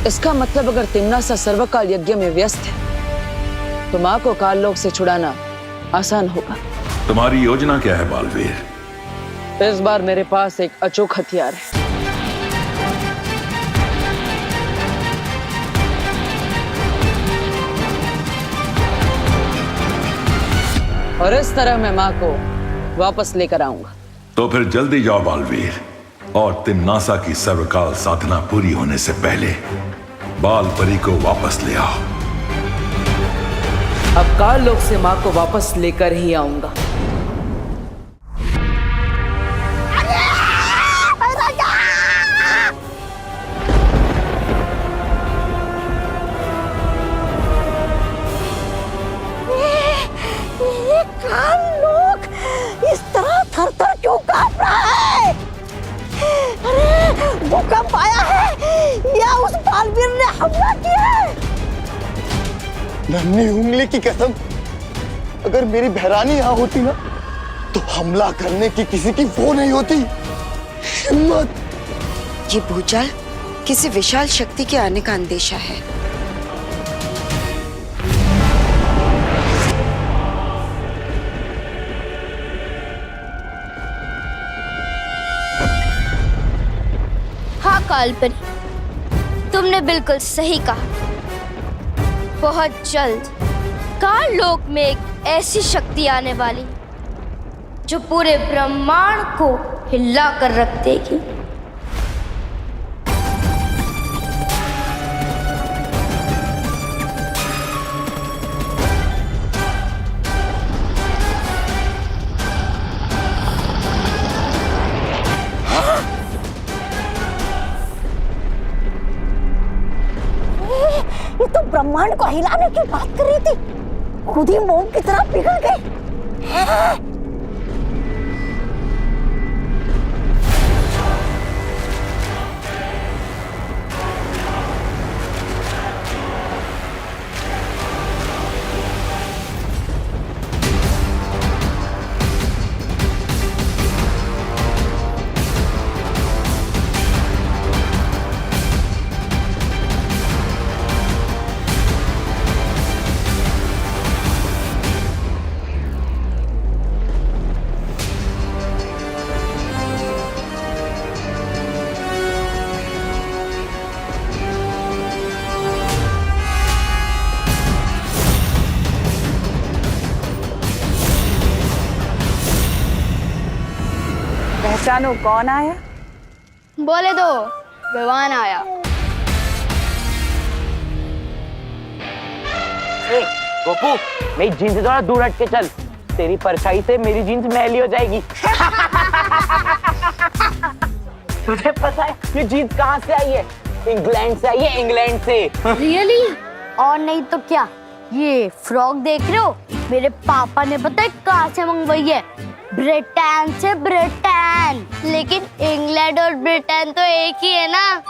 इसका मतलब अगर तिम्नासा सर्वकाल यज्ञ में व्यस्त है तो माँ को काललोक से छुड़ाना आसान होगा। तुम्हारी योजना क्या है बालवीर? इस बार मेरे पास एक अचूक हथियार है। और इस तरह मैं माँ को वापस लेकर आऊंगा। तो फिर जल्दी जाओ बालवीर, और तिम्नासा की सर्वकाल साधना पूरी होने से पहले बाल परी को वापस ले आओ। अब काललोक से माँ को वापस लेकर ही आऊंगा। काललोक इस तरह थर-थर क्यों कांप रहा है? अरे भूकंप आया है या उस बालवीर ने हमला किया है? नन्ही उंगली की कसम, अगर मेरी बहरानी यहाँ होती ना तो हमला करने की किसी की वो नहीं होती हिम्मत। ये भूचाल किसी विशाल शक्ति के आने का अंदेशा है। हाँ कालपरी, तुमने बिल्कुल सही कहा। बहुत जल्द काललोक में एक ऐसी शक्ति आने वाली जो पूरे ब्रह्मांड को हिला कर रख देगी। ये तो ब्रह्मांड को हिलाने की बात कर रही थी, खुद ही मोम की तरह पिघल गई। पहचानो कौन आया? बोले दो, विवान आया। गोपू, मेरी जीन्स से थोड़ा दूर हट के चल, तेरी परछाई से मेरी जीन्स मैली हो जाएगी। तुझे पता है ये जीन्स कहाँ से आई है? इंग्लैंड से आई है, इंग्लैंड से। रियली? और नहीं तो क्या, ये फ्रॉक देख रहे हो, मेरे पापा ने पता है कहाँ से मंगवाई है? ब्रिटेन से। ब्रिटेन, लेकिन इंग्लैंड और ब्रिटेन तो एक ही है ना।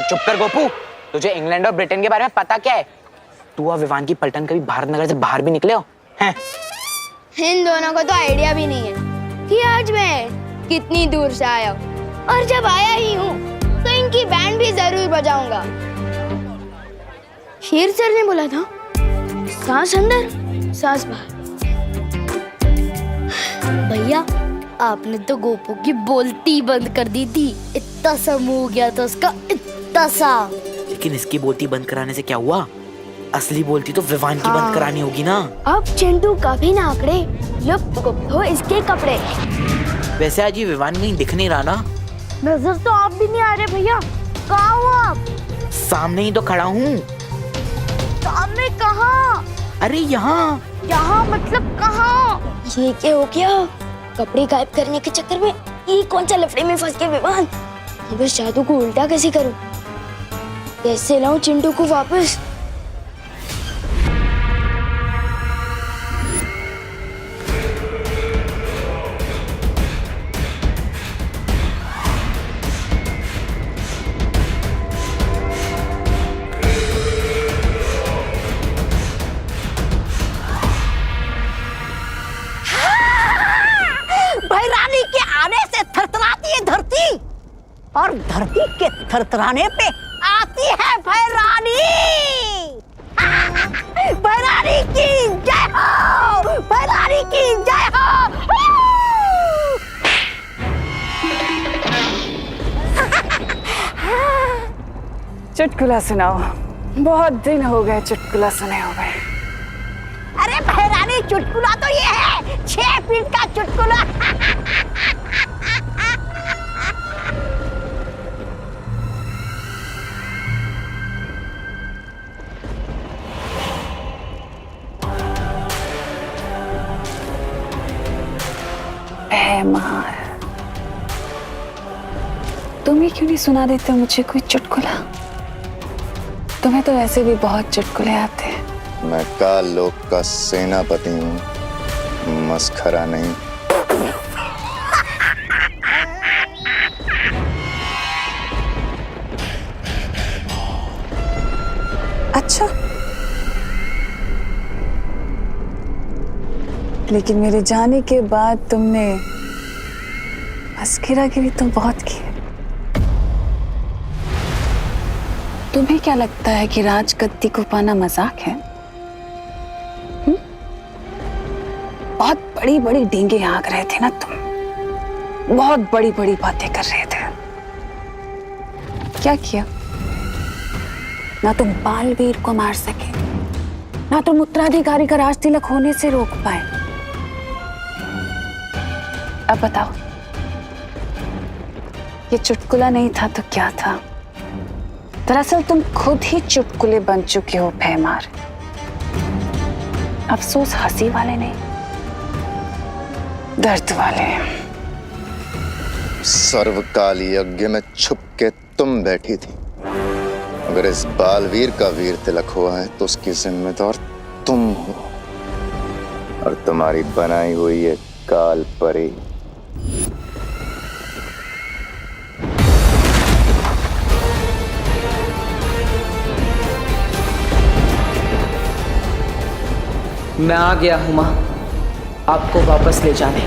चुप कर गोपू, तुझे इंग्लैंड और ब्रिटेन के बारे में पता क्या है? तू और विवान की पलटन कभी भारत नगर से बाहर भी निकले हो? हैं? इन दोनों को तो आइडिया भी नहीं है कि आज मैं कितनी दूर से आया हूँ, और जब आया ही हूँ तो इनकी बैंड भी जरूर बजाऊंगा। शेर सर ने बोला था, सांस अंदर सांस बाहर। भैया, आपने तो गोपू की बोलती बंद कर दी थी, इतना सा मुंह हो गया था उसका, इतना सा। लेकिन इसकी बोलती बंद कराने से क्या हुआ? असली बोलती तो विवान की बंद करानी होगी ना। अब चिंटू कभी ना आंकड़े, लुप्त गुप्त हो इसके कपड़े। वैसे आज ये विवान कहीं दिख नहीं रहा ना। नजर तो आप भी नहीं आ रहे भैया, कहाँ हो आप? सामने ही तो खड़ा हूँ। सामने कहाँ? अरे यहाँ। यहाँ मतलब कहाँ? ये क्या हो गया? कपड़े गायब करने के चक्कर में ये कौन सा लफड़े में फंस गए विवान? अब इस जादू को उल्टा कैसे करूं? कैसे लाऊं चिंटू को वापस? भैरानी के आने से थरथराती है धरती और धरती के थरथराने पे आती है भैरानी। भैरानी की जय हो, भैरानी की जय हो। चुटकुला सुनाओ, बहुत दिन हो गए चुटकुला सुने हुए। अरे भैरानी चुटकुला तो ये है 6 फीट का चुटकुला। भैमार, तुम ही क्यों नहीं सुना देते मुझे कोई चुटकुला? तुम्हें तो वैसे भी बहुत चुटकुले आते हैं। मैं काल लोक का सेनापति हूँ, मस्खरा नहीं। अच्छा, लेकिन मेरे जाने के बाद तुमने मस्खरागिरी तो बहुत की। तुम्हें क्या लगता है कि राजगद्दी को पाना मजाक है? बहुत बड़ी बड़ी डींगे हाँक रहे थे ना तुम, बहुत बड़ी बड़ी बातें कर रहे थे। क्या किया? ना तुम बालवीर को मार सके, ना तुम उत्तराधिकारी का राज तिलक होने से रोक पाए। अब बताओ, ये चुटकुला नहीं था तो क्या था? दरअसल तुम खुद ही चुटकुले बन चुके हो भैमार। अफसोस हंसी वाले नहीं, दर्द वाले। सर्वकाल यज्ञ में छुप के तुम बैठी थी। अगर इस बालवीर का वीर तिलक हुआ है तो उसकी जिम्मेदार तुम हो और तुम्हारी बनाई हुई ये काल परी। मैं आ गया हूं मां, आपको वापस ले जाने।